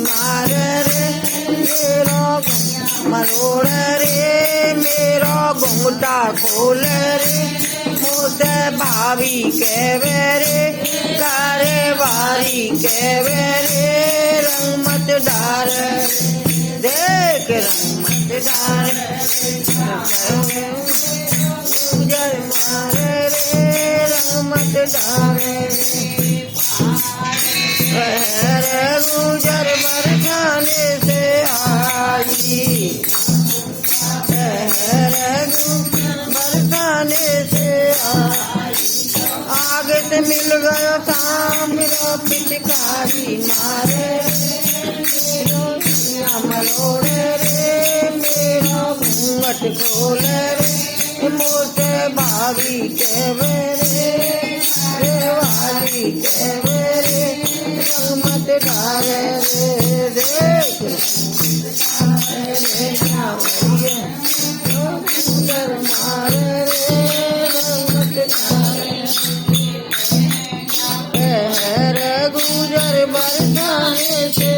मारे रे मेरा मरोड़ रे मेरा घुंघटा खोल रे मुझसे भाभी कहवे रे कारे बारी कहवे रे रंग मत डार देख रंग मत डार गुजर मारे रे रंग मत डार गुजर बरसाने से आई बरसाने से आगे से मिल गया मेरा पिचकारी मारे मरोड़े रे मेरा घूंघट खोले रे मुझसे भाभी कहवे रे वाली कहवे रे मत डारे रे देख मारे रे गुजर बरसाने से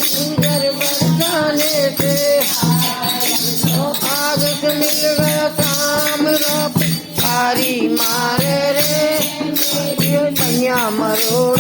गुजर बरसाने से आग से मिल गया मेरा पारी मारे रे कन्या मरोड़